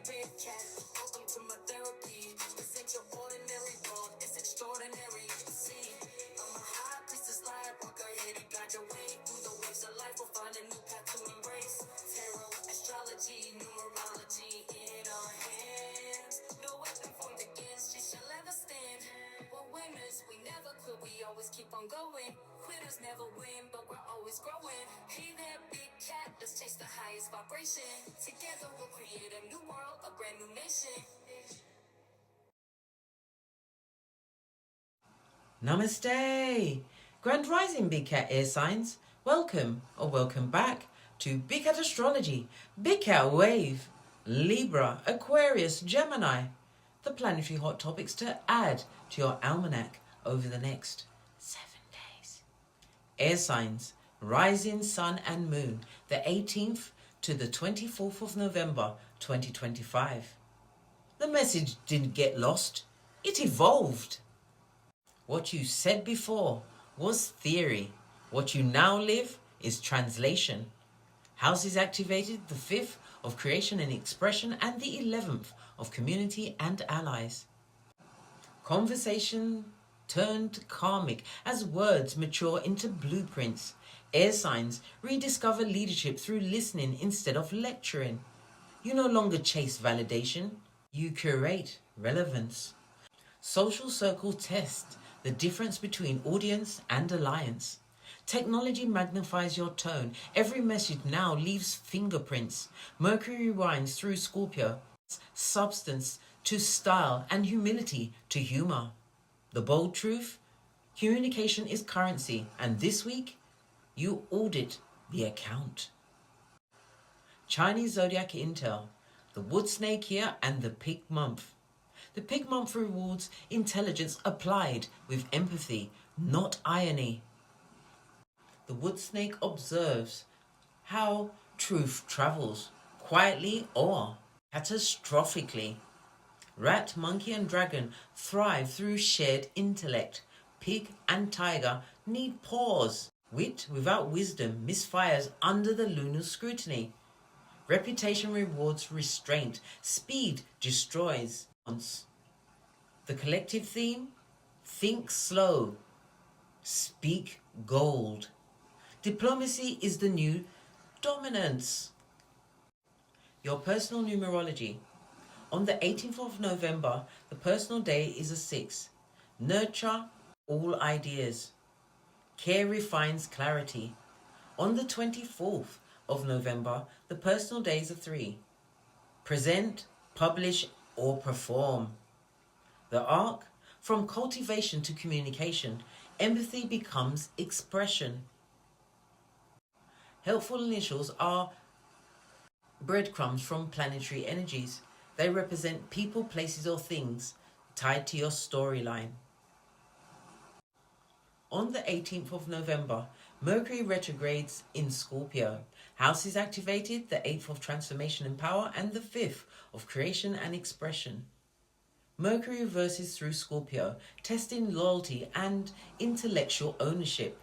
big cat. Welcome to my therapy. This ain't your ordinary world, it's extraordinary. See, I'm a high priestess, light walker, here to guide your way through the waves of life. We'll find a new path to embrace. Tarot, astrology, numerology in our hands. No weapon formed against you shall ever stand. We're winners, we never quit, we always keep on going. Quitters never win, but we're always growing. Hey there, big cat, let's chase the highest vibration. Together we'll create a new world, a brand new nation. Namaste! Grand Rising Big Cat Air Signs. Welcome or welcome back to Big Cat Astrology, Big Cat Wave, Libra, Aquarius, Gemini. The planetary hot topics to add to your almanac over the next 7 days. Air signs, rising sun and moon, the 18th to the 24th of November 2025. The message didn't get lost, it evolved. What you said before was theory. What you now live is translation. Houses activated, the 5th of creation and expression and the 11th of community and allies. Conversation turned karmic as words mature into blueprints. Air signs rediscover leadership through listening instead of lecturing. You no longer chase validation, you curate relevance. Social circle test the difference between audience and alliance. Technology magnifies your tone. Every message now leaves fingerprints. Mercury rewinds through Scorpio. Substance to style and humility to humor. The bold truth? Communication is currency, and this week, you audit the account. Chinese zodiac intel, the wood snake year and the pig month. The pig month rewards intelligence applied with empathy, not irony. The wood snake observes how truth travels, quietly or catastrophically. Rat, monkey and dragon thrive through shared intellect. Pig and tiger need pause. Wit without wisdom misfires under the lunar scrutiny. Reputation rewards restraint. Speed destroys. The collective theme? Think slow. Speak gold. Diplomacy is the new dominance. Your personal numerology. On the 18th of November, the personal day is a 6. Nurture all ideas. Care refines clarity. On the 24th of November, the personal day is a 3. Present, publish, or perform. The arc, from cultivation to communication, empathy becomes expression. Helpful initials are breadcrumbs from planetary energies. They represent people, places, or things tied to your storyline. On the 18th of November, Mercury retrogrades in Scorpio. House is activated, the 8th of transformation and power, and the 5th of creation and expression. Mercury reverses through Scorpio, testing loyalty and intellectual ownership.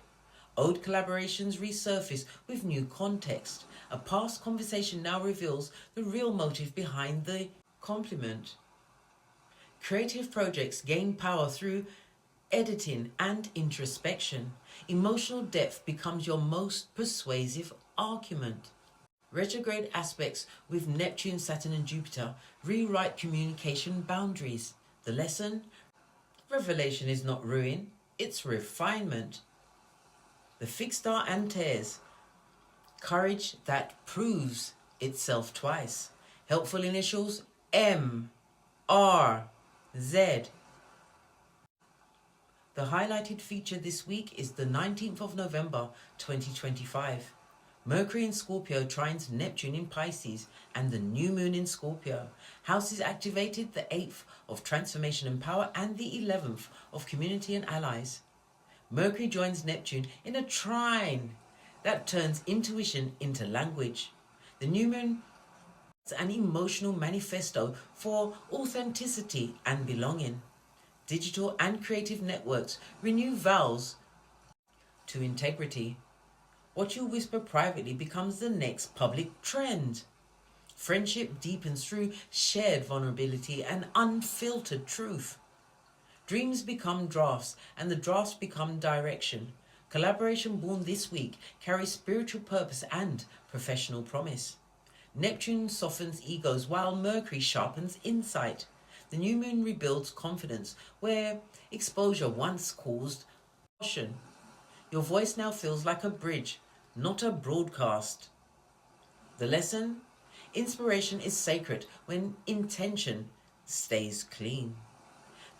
Old collaborations resurface with new context. A past conversation now reveals the real motive behind the compliment. Creative projects gain power through editing and introspection. Emotional depth becomes your most persuasive argument. Retrograde aspects with Neptune, Saturn and Jupiter rewrite communication boundaries. The lesson? Revelation is not ruin, it's refinement. The fixed star and tears. Courage that proves itself twice. Helpful initials M, R, Z. The highlighted feature this week is the 19th of November 2025. Mercury in Scorpio trines Neptune in Pisces and the new moon in Scorpio. House is activated, the 8th of transformation and power and the 11th of community and allies. Mercury joins Neptune in a trine that turns intuition into language. The new moon is an emotional manifesto for authenticity and belonging. Digital and creative networks renew vows to integrity. What you whisper privately becomes the next public trend. Friendship deepens through shared vulnerability and unfiltered truth. Dreams become drafts, and the drafts become direction. Collaboration born this week carries spiritual purpose and professional promise. Neptune softens egos while Mercury sharpens insight. The new moon rebuilds confidence where exposure once caused caution. Your voice now feels like a bridge, not a broadcast. The lesson? Inspiration is sacred when intention stays clean.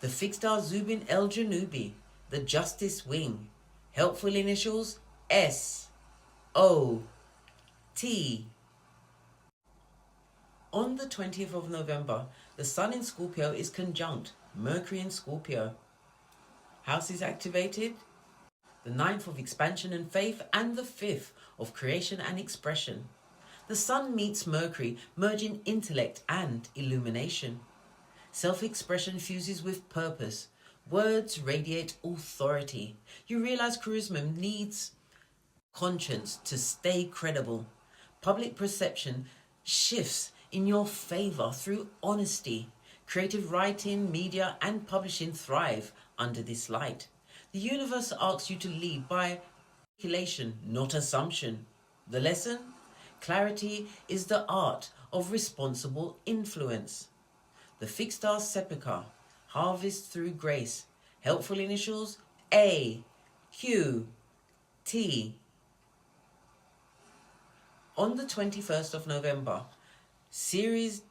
The fixed star Zubin El Janubi, the Justice Wing. Helpful initials S-O-T. On the 20th of November, the Sun in Scorpio is conjunct Mercury in Scorpio. House is activated. The 9th of expansion and faith, and the 5th of creation and expression. The Sun meets Mercury, merging intellect and illumination. Self-expression fuses with purpose. Words radiate authority. You realize charisma needs conscience to stay credible. Public perception shifts in your favor through honesty. Creative writing, media, and publishing thrive under this light. The universe asks you to lead by articulation, not assumption. The lesson? Clarity is the art of responsible influence. The fixed star Sepulchre, harvest through grace. Helpful initials A-Q-T. On the 21st of November, Ceres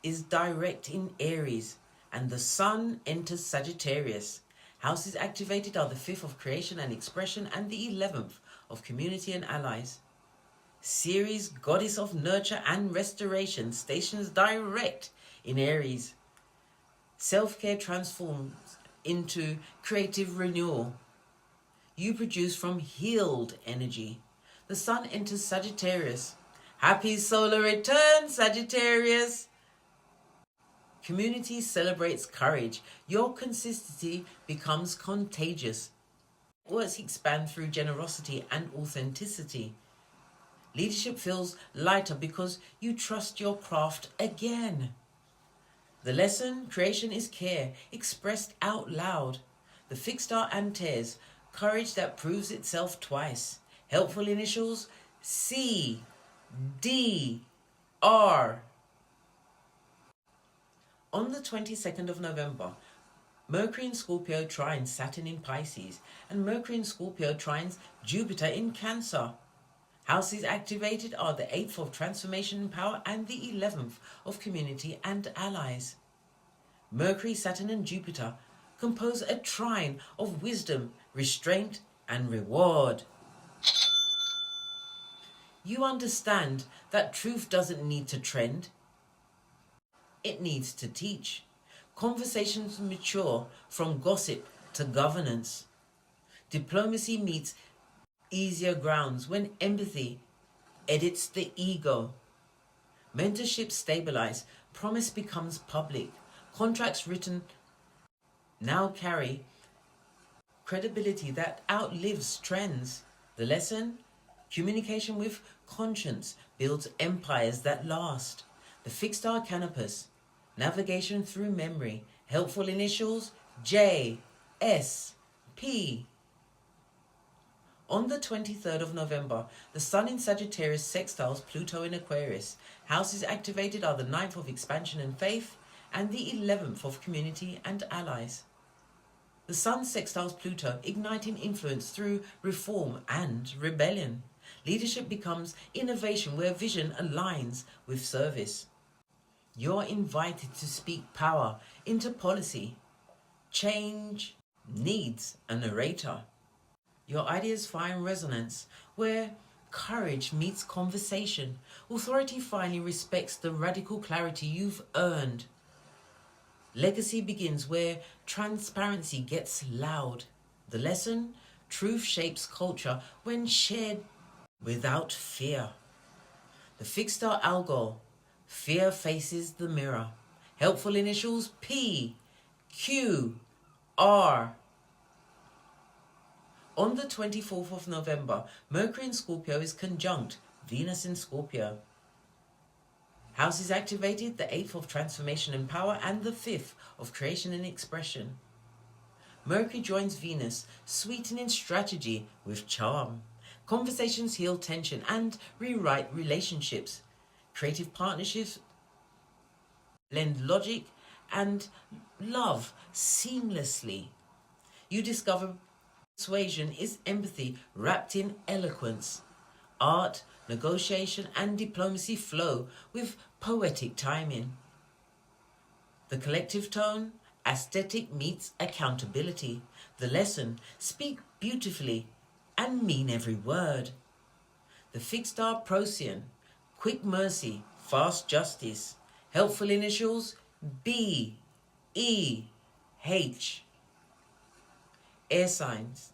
is direct in Aries, and the Sun enters Sagittarius. Houses activated are the 5th of creation and expression and the 11th of community and allies. Ceres, goddess of nurture and restoration, stations direct in Aries. Self-care transforms into creative renewal. You produce from healed energy. The Sun enters Sagittarius. Happy solar return, Sagittarius! Community celebrates courage. Your consistency becomes contagious. Words expand through generosity and authenticity. Leadership feels lighter because you trust your craft again. The lesson? Creation is care, expressed out loud. The fixed star Antares, courage that proves itself twice. Helpful initials? C, D, R. On the 22nd of November, Mercury in Scorpio trines Saturn in Pisces, and Mercury in Scorpio trines Jupiter in Cancer. Houses activated are the 8th of transformation and power and the 11th of community and allies. Mercury, Saturn and Jupiter compose a trine of wisdom, restraint and reward. You understand that truth doesn't need to trend. It needs to teach. Conversations mature from gossip to governance. Diplomacy meets easier grounds when empathy edits the ego. Mentorship stabilize. Promise becomes public. Contracts written now carry credibility that outlives trends. The lesson? Communication with conscience builds empires that last. The fixed star Canopus, navigation through memory. Helpful initials J, S, P. On the 23rd of November, the Sun in Sagittarius sextiles Pluto in Aquarius. Houses activated are the 9th of expansion and faith and the 11th of community and allies. The Sun sextiles Pluto, igniting influence through reform and rebellion. Leadership becomes innovation where vision aligns with service. You're invited to speak power into policy. Change needs a narrator. Your ideas find resonance where courage meets conversation. Authority finally respects the radical clarity you've earned. Legacy begins where transparency gets loud. The lesson? Truth shapes culture when shared without fear. The fixed star Algol, fear faces the mirror. Helpful initials P, Q, R. On the 24th of November, Mercury in Scorpio is conjunct Venus in Scorpio. Houses activated, the 8th of transformation and power and the 5th of creation and expression. Mercury joins Venus, sweetening strategy with charm. Conversations heal tension and rewrite relationships. Creative partnerships blend logic and love seamlessly. You discover persuasion is empathy wrapped in eloquence. Art, negotiation and diplomacy flow with poetic timing. The collective tone, aesthetic meets accountability. The lesson, speak beautifully and mean every word. The fixed star Procyon, quick mercy, fast justice. Helpful initials B, E, H. Air signs.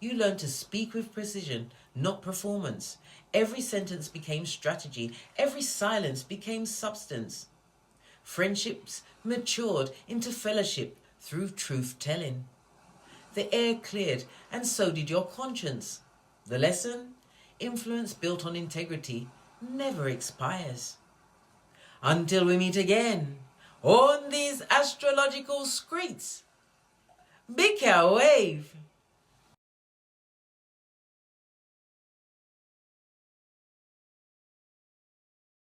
You learn to speak with precision, not performance. Every sentence became strategy. Every silence became substance. Friendships matured into fellowship through truth-telling. The air cleared, and so did your conscience. The lesson? Influence built on integrity never expires. Until we meet again on these astrological streets, be care wave.